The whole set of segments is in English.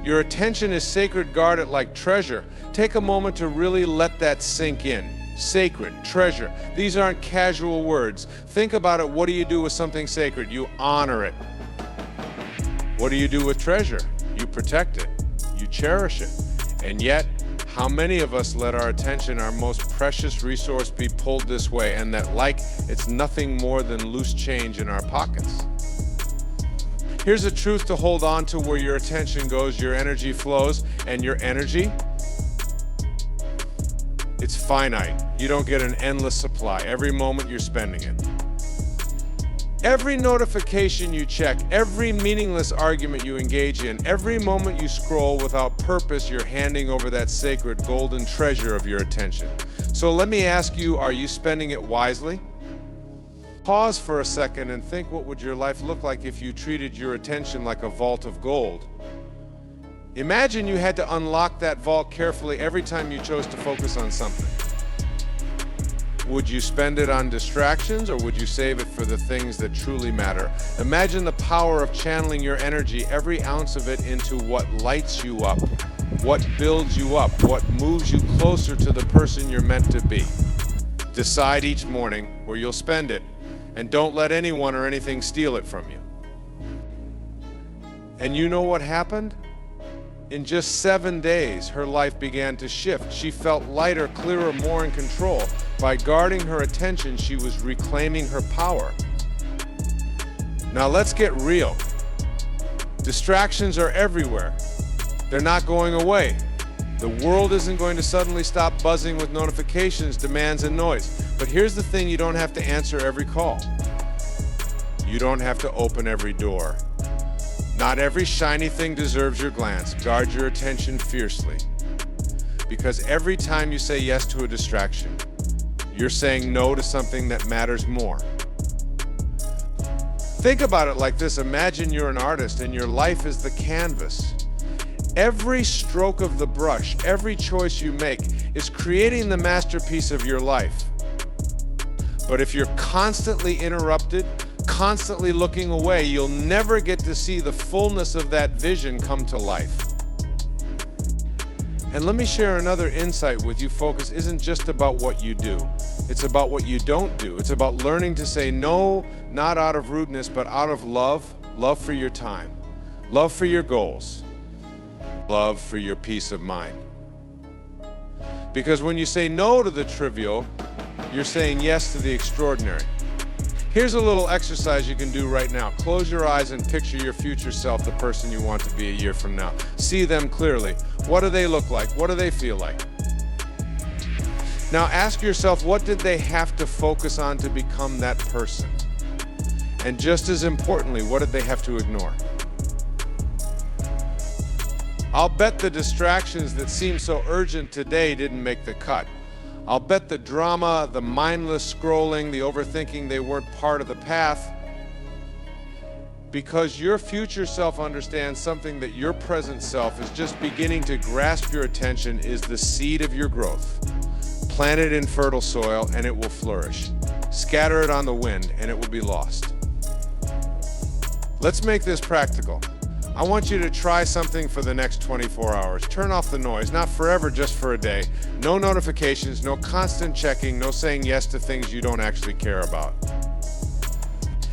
Your attention is sacred, guard it like treasure. Take a moment to really let that sink in. Sacred, treasure. These aren't casual words. Think about it. What do you do with something sacred? You honor it. What do you do with treasure? You protect it. You cherish it. And yet, how many of us let our attention, our most precious resource, be pulled this way, and that like it's nothing more than loose change in our pockets? Here's a truth to hold on to: where your attention goes, your energy flows, and your energy, it's finite. You don't get an endless supply. Every moment you're spending it. Every notification you check, every meaningless argument you engage in, every moment you scroll without purpose, you're handing over that sacred golden treasure of your attention. So let me ask you, are you spending it wisely? Pause for a second and think, what would your life look like if you treated your attention like a vault of gold? Imagine you had to unlock that vault carefully every time you chose to focus on something. Would you spend it on distractions, or would you save it for the things that truly matter? Imagine the power of channeling your energy, every ounce of it, into what lights you up, what builds you up, what moves you closer to the person you're meant to be. Decide each morning where you'll spend it, and don't let anyone or anything steal it from you. And you know what happened? In just 7 days, her life began to shift. She felt lighter, clearer, more in control. By guarding her attention, she was reclaiming her power. Now let's get real. Distractions are everywhere. They're not going away. The world isn't going to suddenly stop buzzing with notifications, demands, and noise. But here's the thing: you don't have to answer every call. You don't have to open every door. Not every shiny thing deserves your glance. Guard your attention fiercely. Because every time you say yes to a distraction, you're saying no to something that matters more. Think about it like this. Imagine you're an artist and your life is the canvas. Every stroke of the brush, every choice you make is creating the masterpiece of your life. But if you're constantly interrupted, constantly looking away, you'll never get to see the fullness of that vision come to life. And let me share another insight with you. Focus isn't just about what you do. It's about what you don't do. It's about learning to say no, not out of rudeness, but out of love. Love for your time. Love for your goals. Love for your peace of mind. Because when you say no to the trivial, you're saying yes to the extraordinary. Here's a little exercise you can do right now. Close your eyes and picture your future self, the person you want to be a year from now. See them clearly. What do they look like? What do they feel like? Now ask yourself, what did they have to focus on to become that person? And just as importantly, what did they have to ignore? I'll bet the distractions that seem so urgent today didn't make the cut. I'll bet the drama, the mindless scrolling, the overthinking, they weren't part of the path. Because your future self understands something that your present self is just beginning to grasp your attention is the seed of your growth. Plant it in fertile soil and it will flourish. Scatter it on the wind and it will be lost. Let's make this practical. I want you to try something for the next 24 hours. Turn off the noise, not forever, just for a day. No notifications, no constant checking, no saying yes to things you don't actually care about.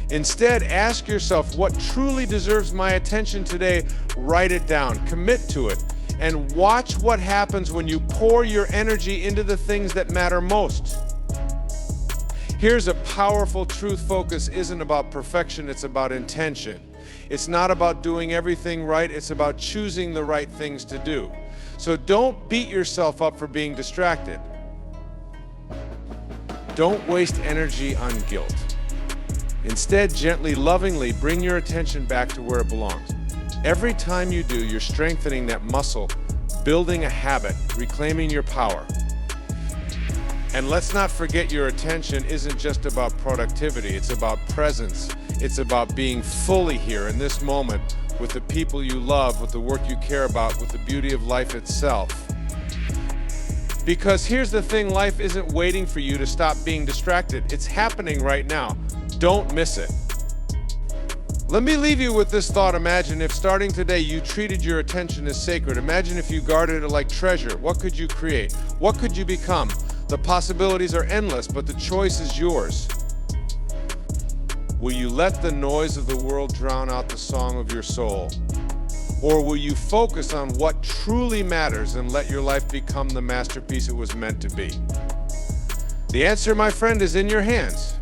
Instead, ask yourself, what truly deserves my attention today? Write it down, commit to it, and watch what happens when you pour your energy into the things that matter most. Here's a powerful truth. Focus isn't about perfection, it's about intention. It's not about doing everything right, it's about choosing the right things to do. So don't beat yourself up for being distracted. Don't waste energy on guilt. Instead, gently, lovingly bring your attention back to where it belongs. Every time you do, you're strengthening that muscle, building a habit, reclaiming your power. And let's not forget, your attention isn't just about productivity, it's about presence. It's about being fully here in this moment with the people you love, with the work you care about, with the beauty of life itself. Because here's the thing, life isn't waiting for you to stop being distracted. It's happening right now. Don't miss it. Let me leave you with this thought. Imagine if starting today you treated your attention as sacred. Imagine if you guarded it like treasure. What could you create? What could you become? The possibilities are endless, but the choice is yours. Will you let the noise of the world drown out the song of your soul? Or will you focus on what truly matters and let your life become the masterpiece it was meant to be? The answer, my friend, is in your hands.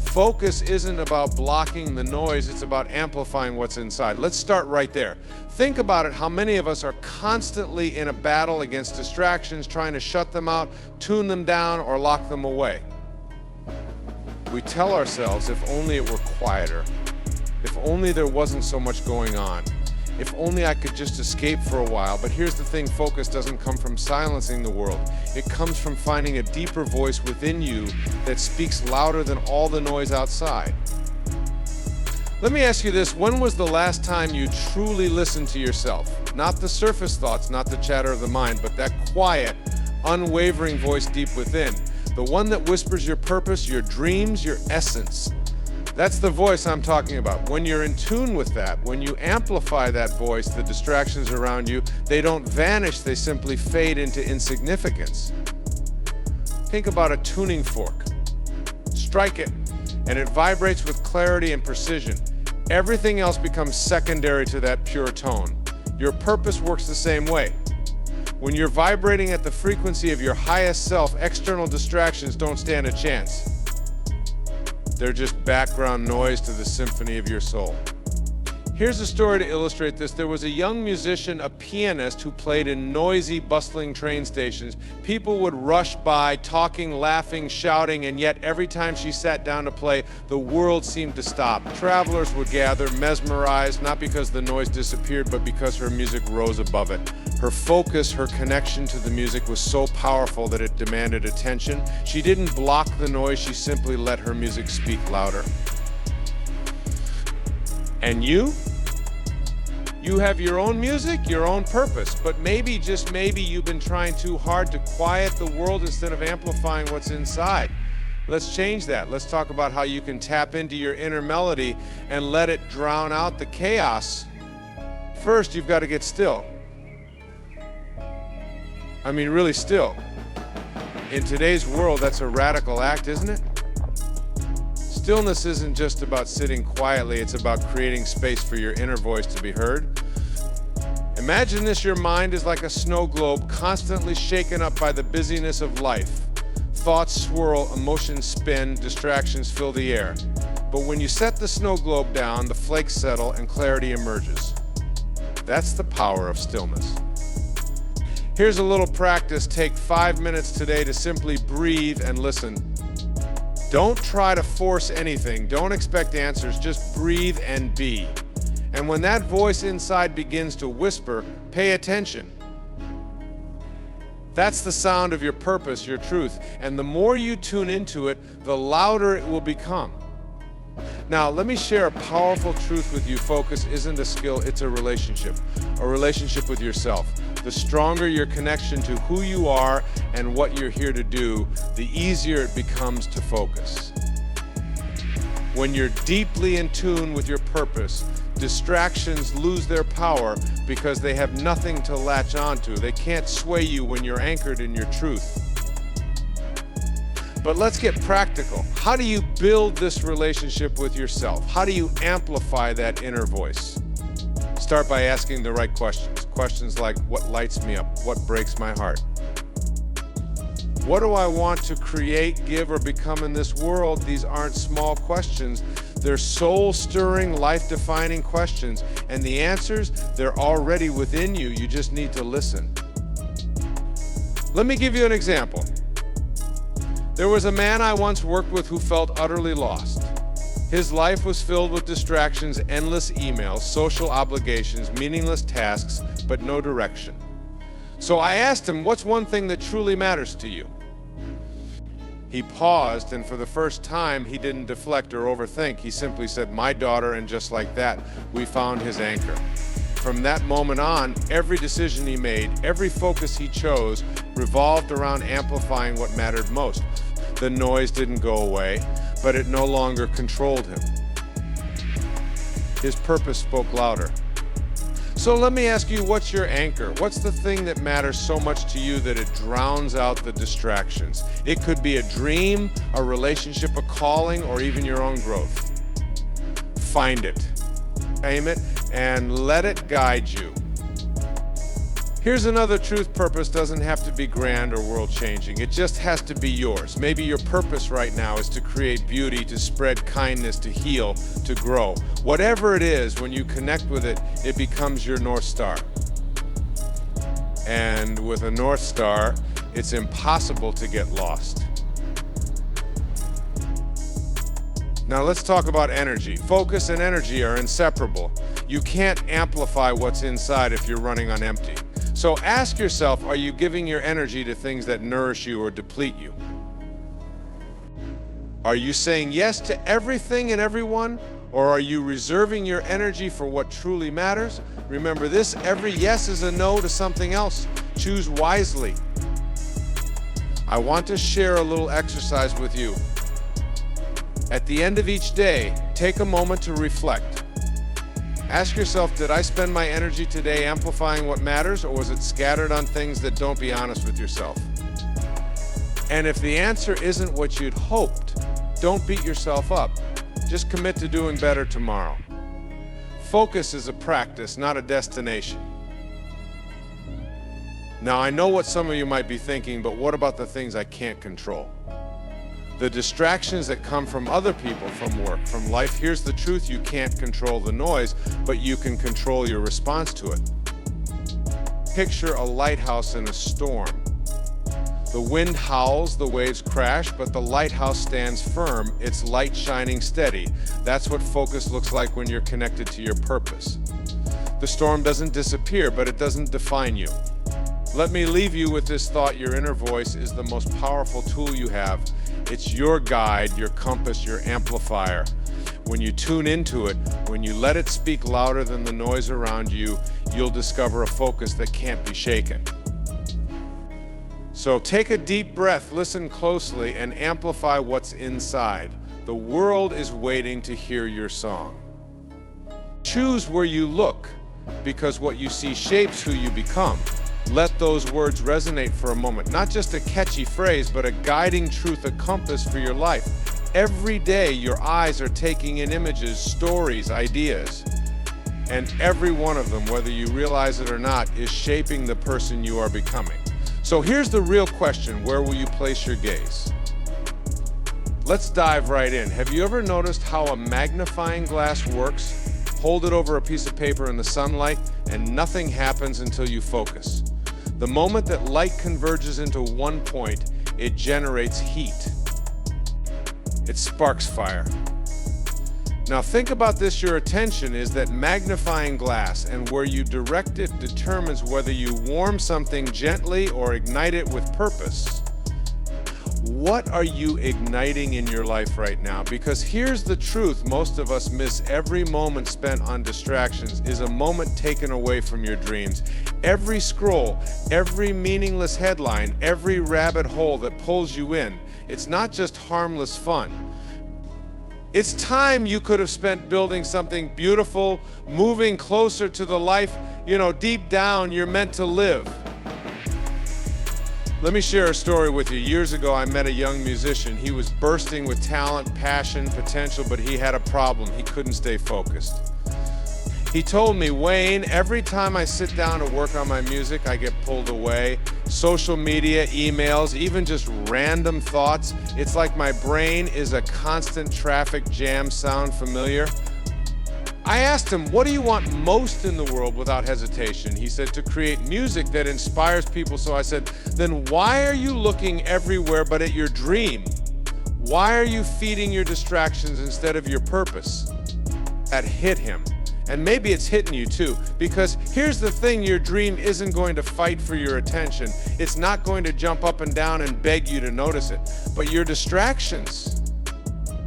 Focus isn't about blocking the noise, it's about amplifying what's inside. Let's start right there. Think about it, how many of us are constantly in a battle against distractions, trying to shut them out, tune them down, or lock them away. We tell ourselves, if only it were quieter, if only there wasn't so much going on, if only I could just escape for a while. But here's the thing, focus doesn't come from silencing the world. It comes from finding a deeper voice within you that speaks louder than all the noise outside. Let me ask you this, when was the last time you truly listened to yourself? Not the surface thoughts, not the chatter of the mind, but that quiet, unwavering voice deep within. The one that whispers your purpose, your dreams, your essence. That's the voice I'm talking about. When you're in tune with that, when you amplify that voice, the distractions around you, they don't vanish, they simply fade into insignificance. Think about a tuning fork. Strike it, and it vibrates with clarity and precision. Everything else becomes secondary to that pure tone. Your purpose works the same way. When you're vibrating at the frequency of your highest self, external distractions don't stand a chance. They're just background noise to the symphony of your soul. Here's a story to illustrate this. There was a young musician, a pianist, who played in noisy, bustling train stations. People would rush by, talking, laughing, shouting, and yet every time she sat down to play, the world seemed to stop. Travelers would gather, mesmerized, not because the noise disappeared, but because her music rose above it. Her focus, her connection to the music was so powerful that it demanded attention. She didn't block the noise, she simply let her music speak louder. And you? You have your own music, your own purpose, but maybe, just maybe, you've been trying too hard to quiet the world instead of amplifying what's inside. Let's change that. Let's talk about how you can tap into your inner melody and let it drown out the chaos. First, you've got to get still. I mean, really still. In today's world, that's a radical act, isn't it? Stillness isn't just about sitting quietly, it's about creating space for your inner voice to be heard. Imagine this, your mind is like a snow globe, constantly shaken up by the busyness of life. Thoughts swirl, emotions spin, distractions fill the air. But when you set the snow globe down, the flakes settle and clarity emerges. That's the power of stillness. Here's a little practice. Take 5 minutes today to simply breathe and listen. Don't try to force anything. Don't expect answers. Just breathe and be. And when that voice inside begins to whisper, pay attention. That's the sound of your purpose, your truth. And the more you tune into it, the louder it will become. Now, let me share a powerful truth with you. Focus isn't a skill, it's a relationship with yourself. The stronger your connection to who you are and what you're here to do, the easier it becomes to focus. When you're deeply in tune with your purpose, distractions lose their power because they have nothing to latch onto. They can't sway you when you're anchored in your truth. But let's get practical. How do you build this relationship with yourself? How do you amplify that inner voice? Start by asking the right questions. Questions like, what lights me up? What breaks my heart? What do I want to create, give, or become in this world? These aren't small questions. They're soul-stirring, life-defining questions. And the answers, they're already within you. You just need to listen. Let me give you an example. There was a man I once worked with who felt utterly lost. His life was filled with distractions, endless emails, social obligations, meaningless tasks, but no direction. So I asked him, what's one thing that truly matters to you? He paused, and for the first time, he didn't deflect or overthink. He simply said, my daughter, and just like that, we found his anchor. From that moment on, every decision he made, every focus he chose, revolved around amplifying what mattered most. The noise didn't go away, but it no longer controlled him. his purpose spoke louder. So let me ask you, what's your anchor? What's the thing that matters so much to you that it drowns out the distractions? It could be a dream, a relationship, a calling, or even your own growth. Find it, aim it, and let it guide you. Here's another truth: purpose doesn't have to be grand or world-changing. It just has to be yours. Maybe your purpose right now is to create beauty, to spread kindness, to heal, to grow. Whatever it is, when you connect with it, it becomes your North Star. And with a North Star, it's impossible to get lost. Now let's talk about energy. Focus and energy are inseparable. You can't amplify what's inside if you're running on empty. So ask yourself, are you giving your energy to things that nourish you or deplete you? Are you saying yes to everything and everyone, or are you reserving your energy for what truly matters? Remember this: every yes is a no to something else. Choose wisely. I want to share a little exercise with you. At the end of each day, take a moment to reflect. Ask yourself, did I spend my energy today amplifying what matters, or was it scattered on things that don't? Be honest with yourself. And if the answer isn't what you'd hoped, don't beat yourself up. Just commit to doing better tomorrow. Focus is a practice, not a destination. Now, I know what some of you might be thinking, but what about the things I can't control? The distractions that come from other people, from work, from life. Here's the truth: you can't control the noise, but you can control your response to it. Picture a lighthouse in a storm. The wind howls, the waves crash, but the lighthouse stands firm, its light shining steady. That's what focus looks like when you're connected to your purpose. The storm doesn't disappear, but it doesn't define you. Let me leave you with this thought: your inner voice is the most powerful tool you have. It's your guide, your compass, your amplifier. When you tune into it, when you let it speak louder than the noise around you, you'll discover a focus that can't be shaken. So take a deep breath, listen closely, and amplify what's inside. The world is waiting to hear your song. Choose where you look, because what you see shapes who you become. Let those words resonate for a moment. Not just a catchy phrase, but a guiding truth, a compass for your life. Every day, your eyes are taking in images, stories, ideas. And every one of them, whether you realize it or not, is shaping the person you are becoming. So here's the real question: where will you place your gaze? Let's dive right in. Have you ever noticed how a magnifying glass works? Hold it over a piece of paper in the sunlight, and nothing happens until you focus. The moment that light converges into one point, it generates heat. It sparks fire. Now think about this: your attention is that magnifying glass, and where you direct it determines whether you warm something gently or ignite it with purpose. What are you igniting in your life right now? Because here's the truth: most of us miss every moment spent on distractions is a moment taken away from your dreams. Every scroll, every meaningless headline, every rabbit hole that pulls you in, it's not just harmless fun. It's time you could have spent building something beautiful, moving closer to the life, deep down you're meant to live. Let me share a story with you. Years ago, I met a young musician. He was bursting with talent, passion, potential, but he had a problem. He couldn't stay focused. He told me, "Wayne, every time I sit down to work on my music, I get pulled away. Social media, emails, even just random thoughts. It's like my brain is a constant traffic jam." Sound familiar? I asked him, "What do you want most in the world?" Without hesitation, he said, "To create music that inspires people." So I said, "Then why are you looking everywhere but at your dream? Why are you feeding your distractions instead of your purpose?" That hit him. And maybe it's hitting you too, because here's the thing: your dream isn't going to fight for your attention. It's not going to jump up and down and beg you to notice it. But your distractions,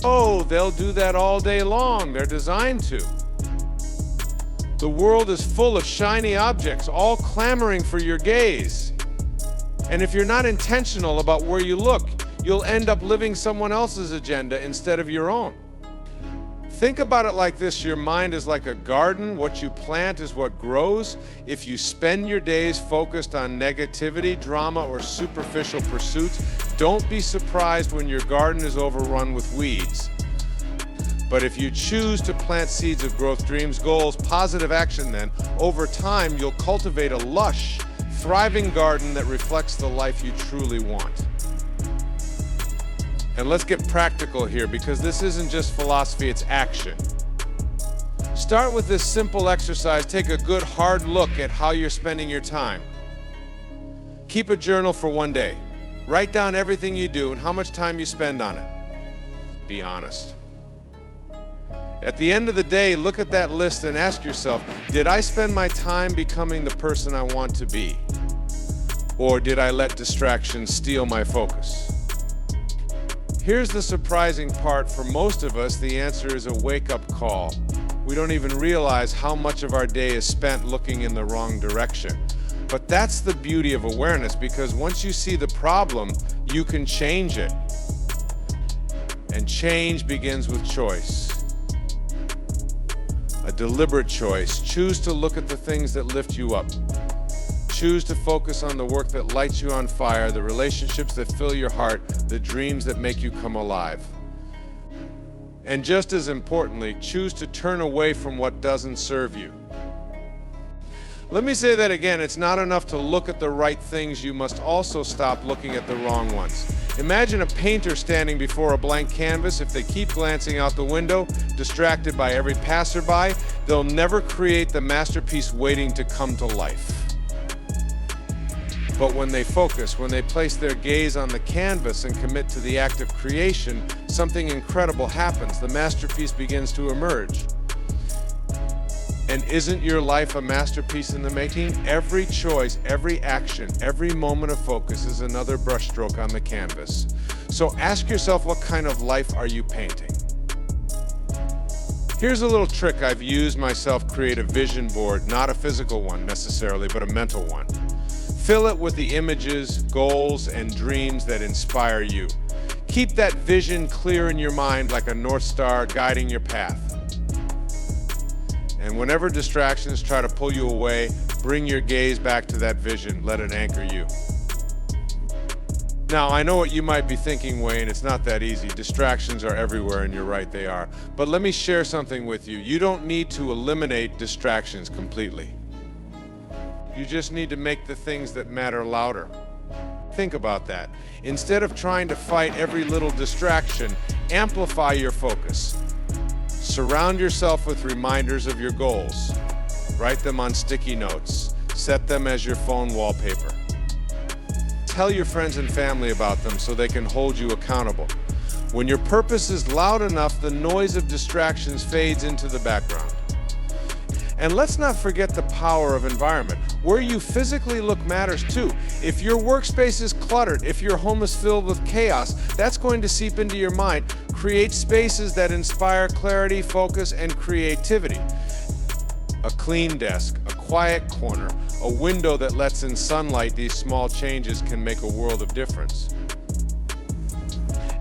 oh, they'll do that all day long. They're designed to. The world is full of shiny objects, all clamoring for your gaze. And if you're not intentional about where you look, you'll end up living someone else's agenda instead of your own. Think about it like this: your mind is like a garden. What you plant is what grows. If you spend your days focused on negativity, drama, or superficial pursuits, don't be surprised when your garden is overrun with weeds. But if you choose to plant seeds of growth, dreams, goals, positive action, then over time you'll cultivate a lush, thriving garden that reflects the life you truly want. And let's get practical here, because this isn't just philosophy, it's action. Start with this simple exercise. Take a good hard look at how you're spending your time. Keep a journal for one day. Write down everything you do and how much time you spend on it. Be honest. At the end of the day, look at that list and ask yourself, did I spend my time becoming the person I want to be? Or did I let distractions steal my focus? Here's the surprising part: for most of us, the answer is a wake-up call. We don't even realize how much of our day is spent looking in the wrong direction. But that's the beauty of awareness, because once you see the problem, you can change it. And change begins with choice. A deliberate choice. Choose to look at the things that lift you up. Choose to focus on the work that lights you on fire, the relationships that fill your heart, the dreams that make you come alive. And just as importantly, choose to turn away from what doesn't serve you. Let me say that again. It's not enough to look at the right things. You must also stop looking at the wrong ones. Imagine a painter standing before a blank canvas. If they keep glancing out the window, distracted by every passerby, they'll never create the masterpiece waiting to come to life. But when they focus, when they place their gaze on the canvas and commit to the act of creation, something incredible happens. The masterpiece begins to emerge. And isn't your life a masterpiece in the making? Every choice, every action, every moment of focus is another brushstroke on the canvas. So ask yourself, what kind of life are you painting? Here's a little trick I've used myself: create a vision board, not a physical one necessarily, but a mental one. Fill it with the images, goals, and dreams that inspire you. Keep that vision clear in your mind like a North Star guiding your path. And whenever distractions try to pull you away, bring your gaze back to that vision. Let it anchor you. Now, I know what you might be thinking, Wayne. It's not that easy. Distractions are everywhere, and you're right, they are. But let me share something with you. You don't need to eliminate distractions completely. You just need to make the things that matter louder. Think about that. Instead of trying to fight every little distraction, amplify your focus. Surround yourself with reminders of your goals. Write them on sticky notes. Set them as your phone wallpaper. Tell your friends and family about them so they can hold you accountable. When your purpose is loud enough, the noise of distractions fades into the background. And let's not forget the power of environment. Where you physically look matters too. If your workspace is cluttered, if your home is filled with chaos, that's going to seep into your mind. Create spaces that inspire clarity, focus, and creativity. A clean desk, a quiet corner, a window that lets in sunlight. These small changes can make a world of difference.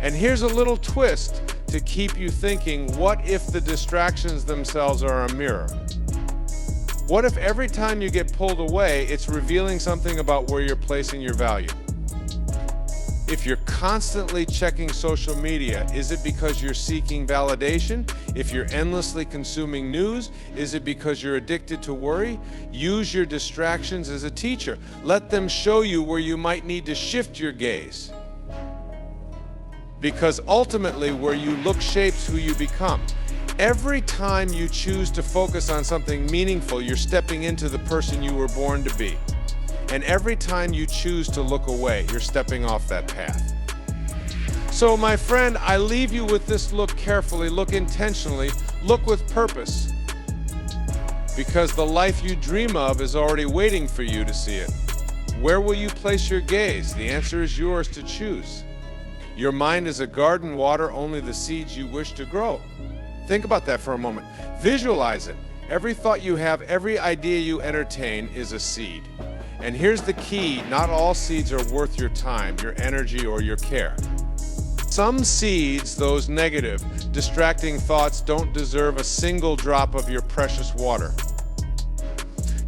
And here's a little twist to keep you thinking: what if the distractions themselves are a mirror? What if every time you get pulled away, it's revealing something about where you're placing your value? If you're constantly checking social media, is it because you're seeking validation? If you're endlessly consuming news, is it because you're addicted to worry? Use your distractions as a teacher. Let them show you where you might need to shift your gaze. Because ultimately, where you look shapes who you become. Every time you choose to focus on something meaningful, you're stepping into the person you were born to be. And every time you choose to look away, you're stepping off that path. So, my friend, I leave you with this: look carefully, look intentionally, look with purpose. Because the life you dream of is already waiting for you to see it. Where will you place your gaze? The answer is yours to choose. Your mind is a garden. Water only the seeds you wish to grow. Think about that for a moment. Visualize it. Every thought you have, every idea you entertain is a seed. And here's the key: not all seeds are worth your time, your energy, or your care. Some seeds, those negative, distracting thoughts, don't deserve a single drop of your precious water.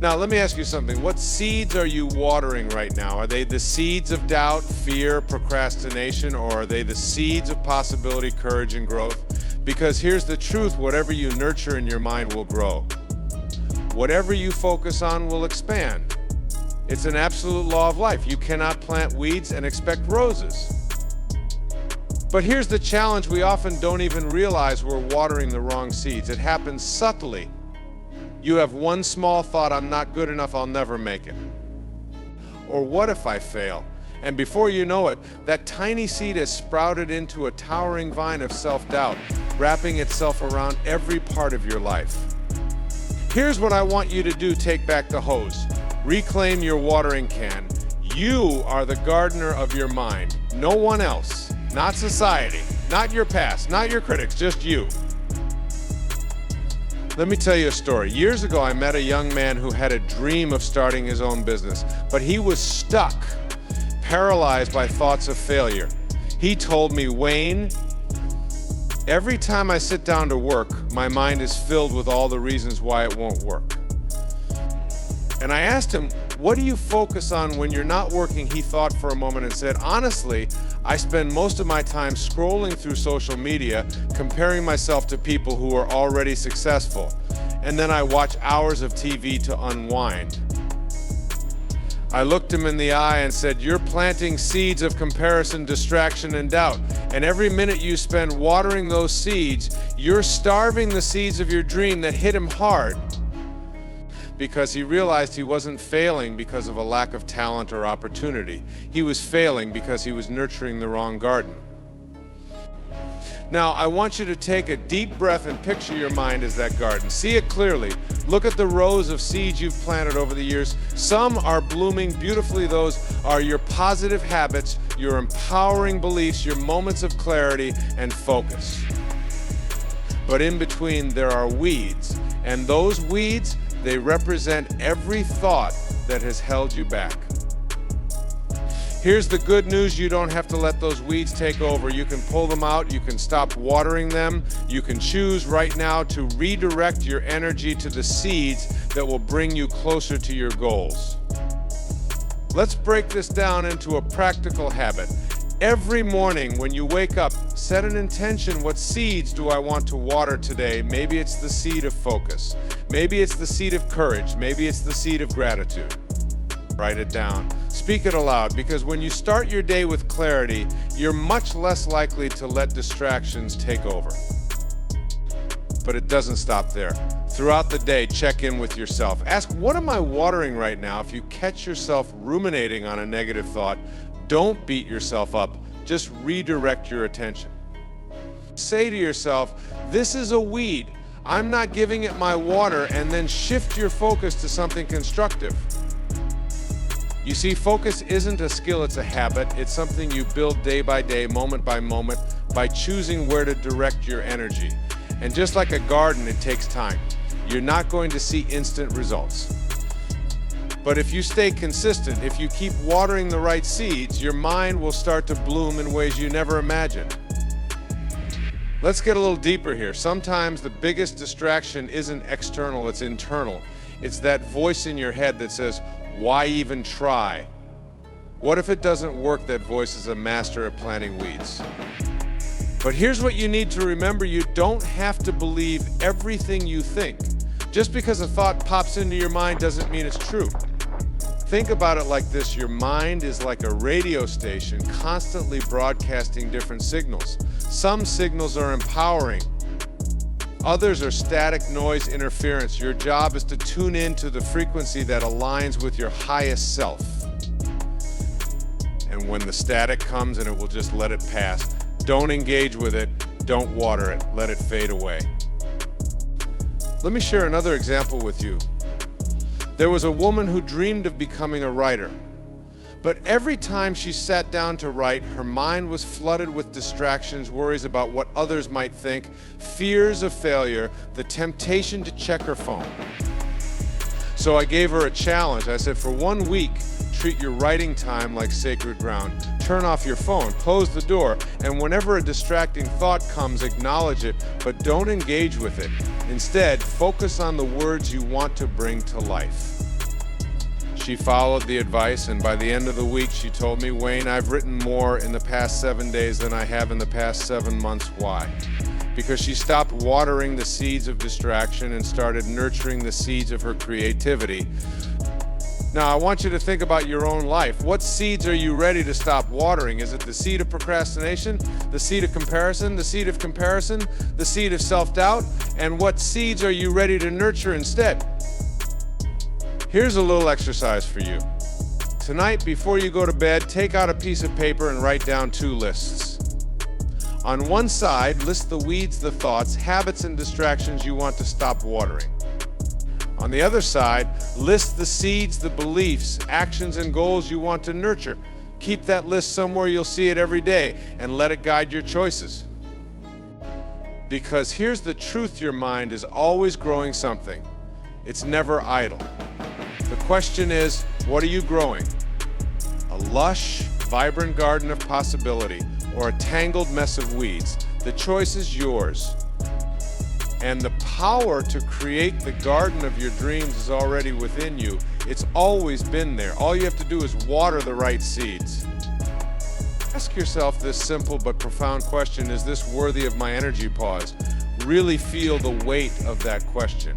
Now, let me ask you something. What seeds are you watering right now? Are they the seeds of doubt, fear, procrastination, or are they the seeds of possibility, courage, and growth? Because here's the truth, whatever you nurture in your mind will grow. Whatever you focus on will expand. It's an absolute law of life. You cannot plant weeds and expect roses. But here's the challenge, we often don't even realize we're watering the wrong seeds. It happens subtly. You have one small thought, I'm not good enough, I'll never make it. Or what if I fail? And before you know it, that tiny seed has sprouted into a towering vine of self-doubt, wrapping itself around every part of your life. Here's what I want you to do, take back the hose. Reclaim your watering can. You are the gardener of your mind, no one else. Not society, not your past, not your critics, just you. Let me tell you a story. Years ago, I met a young man who had a dream of starting his own business, but he was stuck, paralyzed by thoughts of failure. He told me, Wayne, every time I sit down to work, my mind is filled with all the reasons why it won't work. And I asked him, what do you focus on when you're not working? He thought for a moment and said, honestly, I spend most of my time scrolling through social media, comparing myself to people who are already successful. And then I watch hours of TV to unwind. I looked him in the eye and said, you're planting seeds of comparison, distraction, and doubt. And every minute you spend watering those seeds, you're starving the seeds of your dream that hit him hard. Because he realized he wasn't failing because of a lack of talent or opportunity. He was failing because he was nurturing the wrong garden. Now, I want you to take a deep breath and picture your mind as that garden. See it clearly. Look at the rows of seeds you've planted over the years. Some are blooming beautifully. Those are your positive habits, your empowering beliefs, your moments of clarity and focus. But in between, there are weeds. And those weeds, they represent every thought that has held you back. Here's the good news, you don't have to let those weeds take over. You can pull them out, you can stop watering them. You can choose right now to redirect your energy to the seeds that will bring you closer to your goals. Let's break this down into a practical habit. Every morning when you wake up, set an intention. What seeds do I want to water today? Maybe it's the seed of focus. Maybe it's the seed of courage. Maybe it's the seed of gratitude. Write it down. Speak it aloud, because when you start your day with clarity, you're much less likely to let distractions take over. But it doesn't stop there. Throughout the day, check in with yourself. Ask, what am I watering right now? If you catch yourself ruminating on a negative thought, don't beat yourself up. Just redirect your attention. Say to yourself, this is a weed. I'm not giving it my water, and then shift your focus to something constructive. You see, focus isn't a skill, it's a habit. It's something you build day by day, moment by moment, by choosing where to direct your energy. And just like a garden, it takes time. You're not going to see instant results. But if you stay consistent, if you keep watering the right seeds, your mind will start to bloom in ways you never imagined. Let's get a little deeper here. Sometimes the biggest distraction isn't external, it's internal. It's that voice in your head that says, why even try? What if it doesn't work? That voice is a master at planting weeds. But here's what you need to remember. You don't have to believe everything you think. Just because a thought pops into your mind doesn't mean it's true. Think about it like this. Your mind is like a radio station constantly broadcasting different signals. Some signals are empowering. Others are static noise interference. Your job is to tune in to the frequency that aligns with your highest self. And when the static comes, and it will just let it pass, don't engage with it, don't water it, let it fade away. Let me share another example with you. There was a woman who dreamed of becoming a writer. But every time she sat down to write, her mind was flooded with distractions, worries about what others might think, fears of failure, the temptation to check her phone. So I gave her a challenge. I said, for 1 week, treat your writing time like sacred ground. Turn off your phone, close the door, and whenever a distracting thought comes, acknowledge it, but don't engage with it. Instead, focus on the words you want to bring to life. She followed the advice, and by the end of the week, she told me, "Wayne, I've written more in the past 7 days than I have in the past 7 months. Why?" Because she stopped watering the seeds of distraction and started nurturing the seeds of her creativity. Now, I want you to think about your own life. What seeds are you ready to stop watering? Is it the seed of procrastination, the seed of comparison, the seed of comparison, the seed of self-doubt? And what seeds are you ready to nurture instead? Here's a little exercise for you. Tonight, before you go to bed, take out a piece of paper and write down 2 lists. On one side, list the weeds, the thoughts, habits, and distractions you want to stop watering. On the other side, list the seeds, the beliefs, actions, and goals you want to nurture. Keep that list somewhere you'll see it every day and let it guide your choices. Because here's the truth: your mind is always growing something. It's never idle. The question is, what are you growing? A lush, vibrant garden of possibility, or a tangled mess of weeds? The choice is yours. And the power to create the garden of your dreams is already within you. It's always been there. All you have to do is water the right seeds. Ask yourself this simple but profound question: is this worthy of my energy? Pause. Really feel the weight of that question.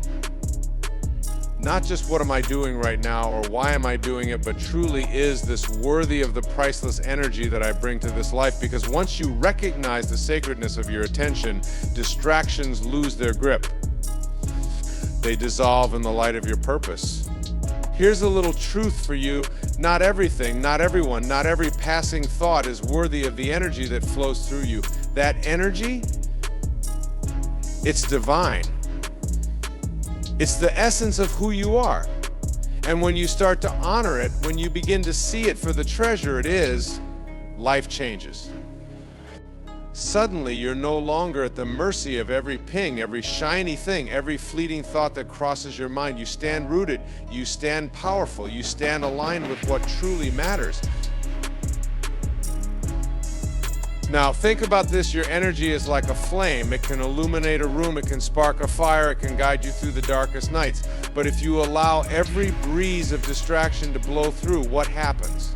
Not just what am I doing right now or why am I doing it, but truly, is this worthy of the priceless energy that I bring to this life? Because once you recognize the sacredness of your attention, distractions lose their grip. They dissolve in the light of your purpose. Here's a little truth for you: not everything, not everyone, not every passing thought is worthy of the energy that flows through you. That energy, it's divine. It's the essence of who you are. And when you start to honor it, when you begin to see it for the treasure it is, life changes. Suddenly, you're no longer at the mercy of every ping, every shiny thing, every fleeting thought that crosses your mind. You stand rooted, you stand powerful, you stand aligned with what truly matters. Now, think about this: your energy is like a flame. It can illuminate a room, it can spark a fire, it can guide you through the darkest nights. But if you allow every breeze of distraction to blow through, what happens?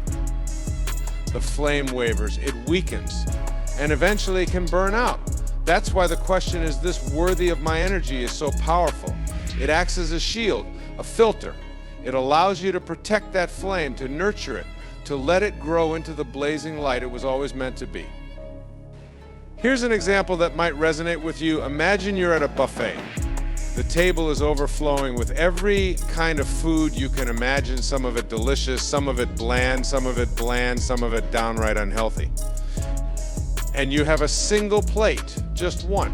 The flame wavers, it weakens, and eventually it can burn out. That's why the question, is this worthy of my energy, is so powerful. It acts as a shield, a filter. It allows you to protect that flame, to nurture it, to let it grow into the blazing light it was always meant to be. Here's an example that might resonate with you. Imagine you're at a buffet. The table is overflowing with every kind of food you can imagine, some of it delicious, some of it bland, some of it bland, some of it downright unhealthy. And you have a single plate, just one.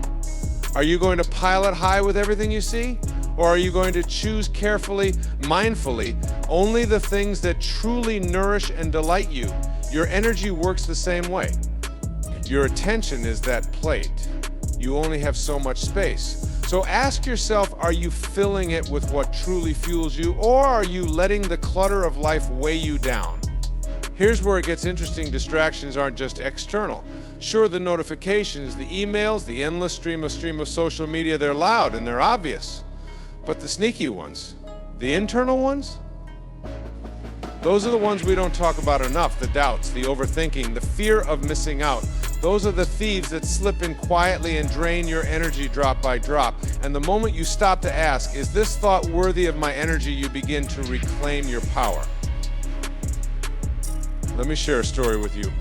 Are you going to pile it high with everything you see? Or are you going to choose carefully, mindfully, only the things that truly nourish and delight you? Your energy works the same way. Your attention is that plate. You only have so much space. So ask yourself, are you filling it with what truly fuels you, or are you letting the clutter of life weigh you down? Here's where it gets interesting. Distractions aren't just external. Sure, the notifications, the emails, the endless stream of social media, they're loud and they're obvious. But the sneaky ones, the internal ones, those are the ones we don't talk about enough. The doubts, the overthinking, the fear of missing out. Those are the thieves that slip in quietly and drain your energy drop by drop. And the moment you stop to ask, is this thought worthy of my energy, you begin to reclaim your power. Let me share a story with you.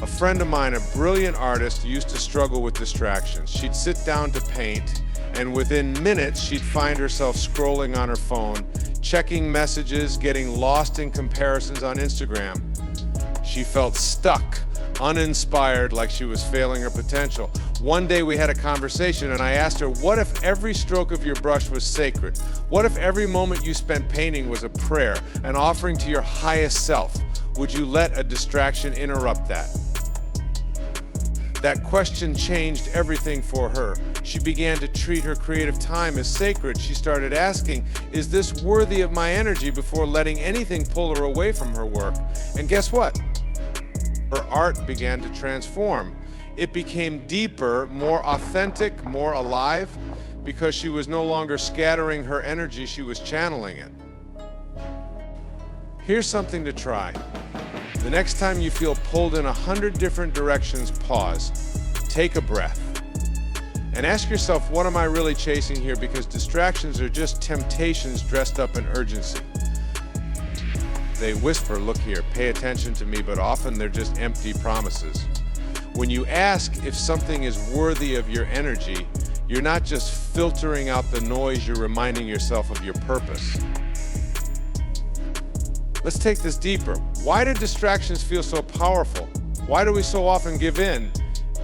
A friend of mine, a brilliant artist, used to struggle with distractions. She'd sit down to paint, and within minutes, she'd find herself scrolling on her phone, checking messages, getting lost in comparisons on Instagram. She felt stuck, uninspired, like she was failing her potential. One day we had a conversation and I asked her, what if every stroke of your brush was sacred? What if every moment you spent painting was a prayer, an offering to your highest self? Would you let a distraction interrupt that? That question changed everything for her. She began to treat her creative time as sacred. She started asking, is this worthy of my energy, before letting anything pull her away from her work? And guess what? Her art began to transform. It became deeper, more authentic, more alive, because she was no longer scattering her energy, she was channeling it. Here's something to try. The next time you feel pulled in 100 different directions, pause, take a breath, and ask yourself, what am I really chasing here? Because distractions are just temptations dressed up in urgency. They whisper, look here, pay attention to me, but often they're just empty promises. When you ask if something is worthy of your energy, you're not just filtering out the noise, you're reminding yourself of your purpose. Let's take this deeper. Why do distractions feel so powerful? Why do we so often give in,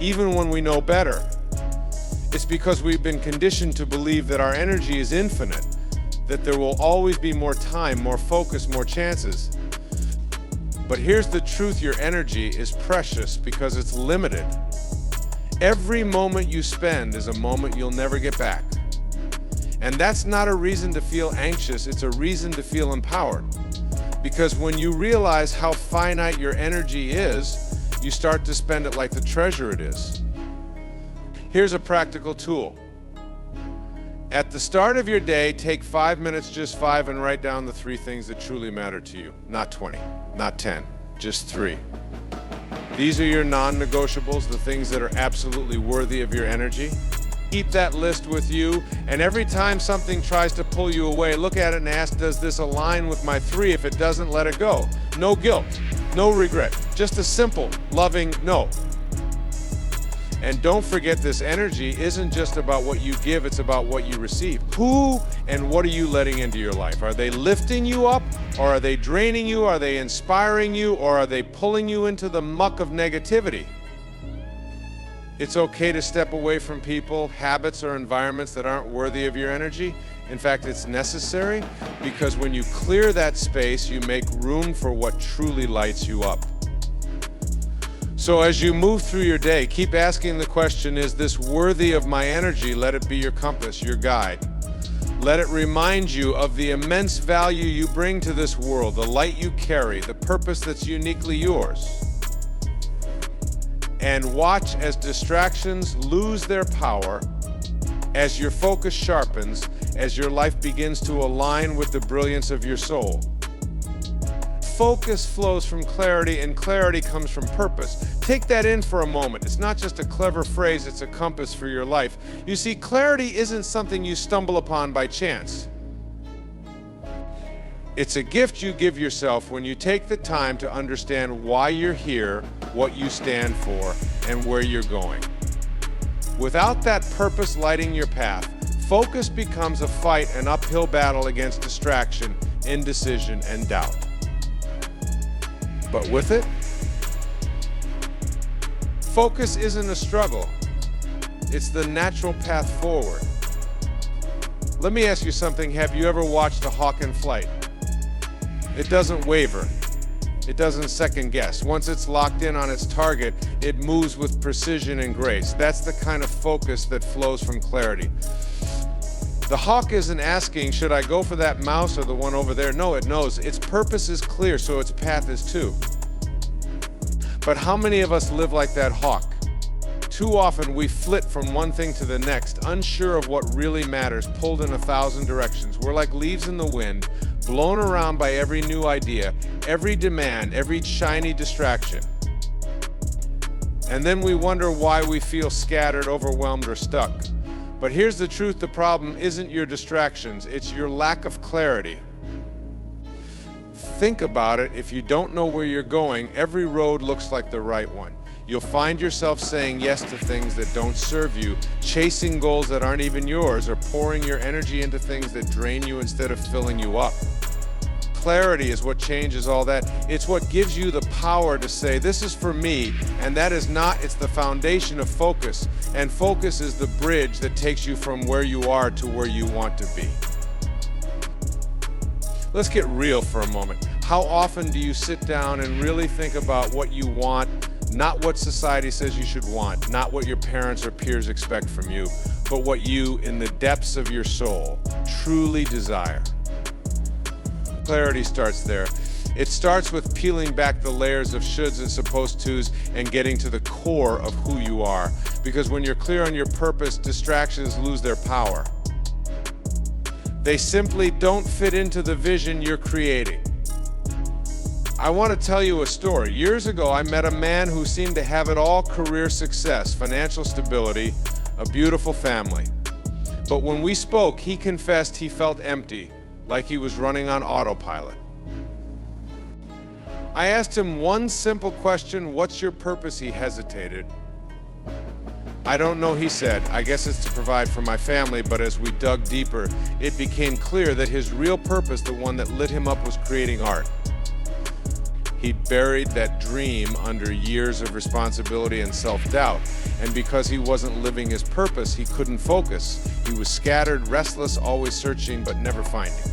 even when we know better? It's because we've been conditioned to believe that our energy is infinite, that there will always be more time, more focus, more chances. But here's the truth, your energy is precious because it's limited. Every moment you spend is a moment you'll never get back. And that's not a reason to feel anxious, it's a reason to feel empowered. Because when you realize how finite your energy is, you start to spend it like the treasure it is. Here's a practical tool. At the start of your day, take 5 minutes, just 5, and write down the 3 things that truly matter to you. Not 20, not 10, just 3. These are your non-negotiables, the things that are absolutely worthy of your energy. Keep that list with you, and every time something tries to pull you away, look at it and ask, does this align with my 3? If it doesn't, let it go. No guilt, no regret, just a simple, loving no. And don't forget, this energy isn't just about what you give, it's about what you receive. Who and what are you letting into your life? Are they lifting you up, or are they draining you? Are they inspiring you, or are they pulling you into the muck of negativity? It's okay to step away from people, habits, or environments that aren't worthy of your energy. In fact, it's necessary, because when you clear that space, you make room for what truly lights you up. So as you move through your day, keep asking the question, is this worthy of my energy? Let it be your compass, your guide. Let it remind you of the immense value you bring to this world, the light you carry, the purpose that's uniquely yours. And watch as distractions lose their power, as your focus sharpens, as your life begins to align with the brilliance of your soul. Focus flows from clarity, and clarity comes from purpose. Take that in for a moment. It's not just a clever phrase, it's a compass for your life. You see, clarity isn't something you stumble upon by chance. It's a gift you give yourself when you take the time to understand why you're here, what you stand for, and where you're going. Without that purpose lighting your path, focus becomes a fight, an uphill battle against distraction, indecision, and doubt. But with it, focus isn't a struggle. It's the natural path forward. Let me ask you something. Have you ever watched a hawk in flight? It doesn't waver. It doesn't second guess. Once it's locked in on its target, it moves with precision and grace. That's the kind of focus that flows from clarity. The hawk isn't asking, should I go for that mouse or the one over there? No, it knows. Its purpose is clear, so its path is too. But how many of us live like that hawk? Too often we flit from one thing to the next, unsure of what really matters, pulled in 1,000 directions. We're like leaves in the wind, blown around by every new idea, every demand, every shiny distraction. And then we wonder why we feel scattered, overwhelmed, or stuck. But here's the truth, the problem isn't your distractions, it's your lack of clarity. Think about it, if you don't know where you're going, every road looks like the right one. You'll find yourself saying yes to things that don't serve you, chasing goals that aren't even yours, or pouring your energy into things that drain you instead of filling you up. Clarity is what changes all that. It's what gives you the power to say, this is for me, and that is not, it's the foundation of focus. And focus is the bridge that takes you from where you are to where you want to be. Let's get real for a moment. How often do you sit down and really think about what you want, Not what society says you should want, not what your parents or peers expect from you, but what you, in the depths of your soul, truly desire. Clarity starts there. It starts with peeling back the layers of shoulds and supposed tos and getting to the core of who you are. Because when you're clear on your purpose, distractions lose their power. They simply don't fit into the vision you're creating. I want to tell you a story. Years ago, I met a man who seemed to have it all: career success, financial stability, a beautiful family. But when we spoke, he confessed he felt empty, like he was running on autopilot. I asked him one simple question: what's your purpose? He hesitated. I don't know, he said. I guess it's to provide for my family. But as we dug deeper, it became clear that his real purpose, the one that lit him up, was creating art. He'd buried that dream under years of responsibility and self-doubt. And because he wasn't living his purpose, he couldn't focus. He was scattered, restless, always searching, but never finding.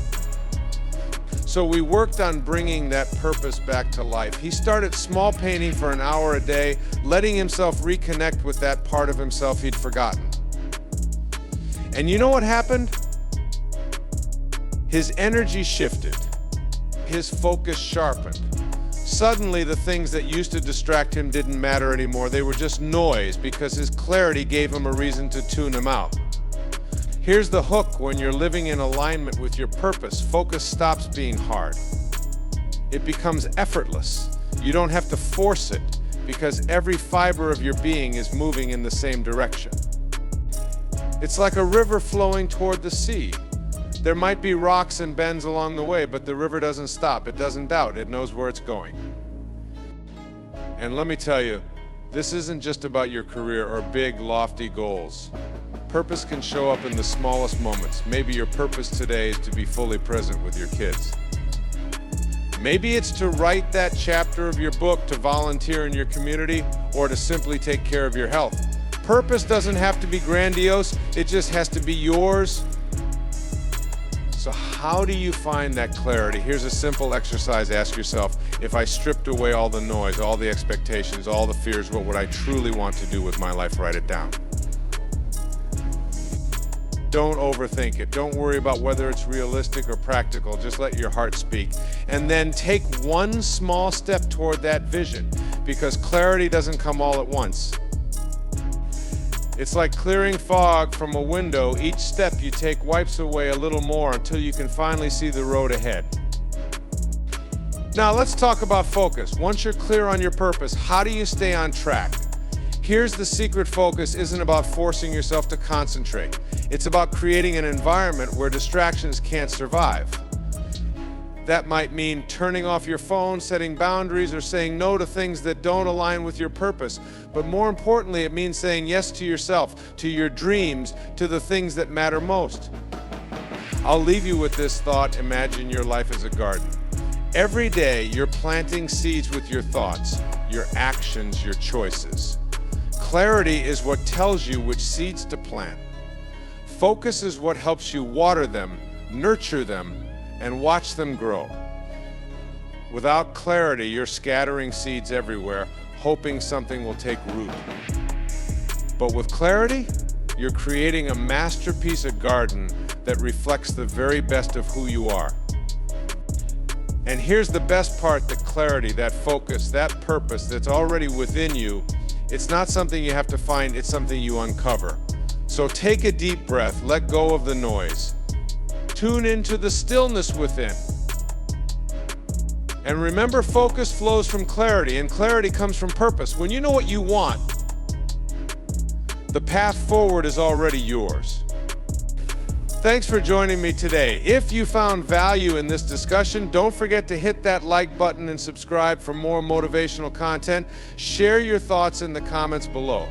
So we worked on bringing that purpose back to life. He started small painting for an hour a day, letting himself reconnect with that part of himself he'd forgotten. And you know what happened? His energy shifted. His focus sharpened. Suddenly, the things that used to distract him didn't matter anymore. They were just noise, because his clarity gave him a reason to tune them out. Here's the hook: when you're living in alignment with your purpose, focus stops being hard. It becomes effortless. You don't have to force it, because every fiber of your being is moving in the same direction. It's like a river flowing toward the sea. There might be rocks and bends along the way, but the river doesn't stop. It doesn't doubt. It knows where it's going. And let me tell you, this isn't just about your career or big, lofty goals. Purpose can show up in the smallest moments. Maybe your purpose today is to be fully present with your kids. Maybe it's to write that chapter of your book, to volunteer in your community, or to simply take care of your health. Purpose doesn't have to be grandiose. It just has to be yours. So how do you find that clarity? Here's a simple exercise. Ask yourself, if I stripped away all the noise, all the expectations, all the fears, what would I truly want to do with my life? Write it down. Don't overthink it. Don't worry about whether it's realistic or practical. Just let your heart speak. And then take one small step toward that vision, because clarity doesn't come all at once. It's like clearing fog from a window. Each step you take wipes away a little more until you can finally see the road ahead. Now let's talk about focus. Once you're clear on your purpose, how do you stay on track? Here's the secret: focus isn't about forcing yourself to concentrate. It's about creating an environment where distractions can't survive. That might mean turning off your phone, setting boundaries, or saying no to things that don't align with your purpose. But more importantly, it means saying yes to yourself, to your dreams, to the things that matter most. I'll leave you with this thought: imagine your life as a garden. Every day, you're planting seeds with your thoughts, your actions, your choices. Clarity is what tells you which seeds to plant. Focus is what helps you water them, nurture them, and watch them grow. Without clarity, you're scattering seeds everywhere, hoping something will take root. But with clarity, you're creating a masterpiece, a garden that reflects the very best of who you are. And here's the best part: that clarity, that focus, that purpose that's already within you, it's not something you have to find, it's something you uncover. So take a deep breath, let go of the noise. Tune into the stillness within. And remember, focus flows from clarity, and clarity comes from purpose. When you know what you want, the path forward is already yours. Thanks for joining me today. If you found value in this discussion, don't forget to hit that like button and subscribe for more motivational content. Share your thoughts in the comments below.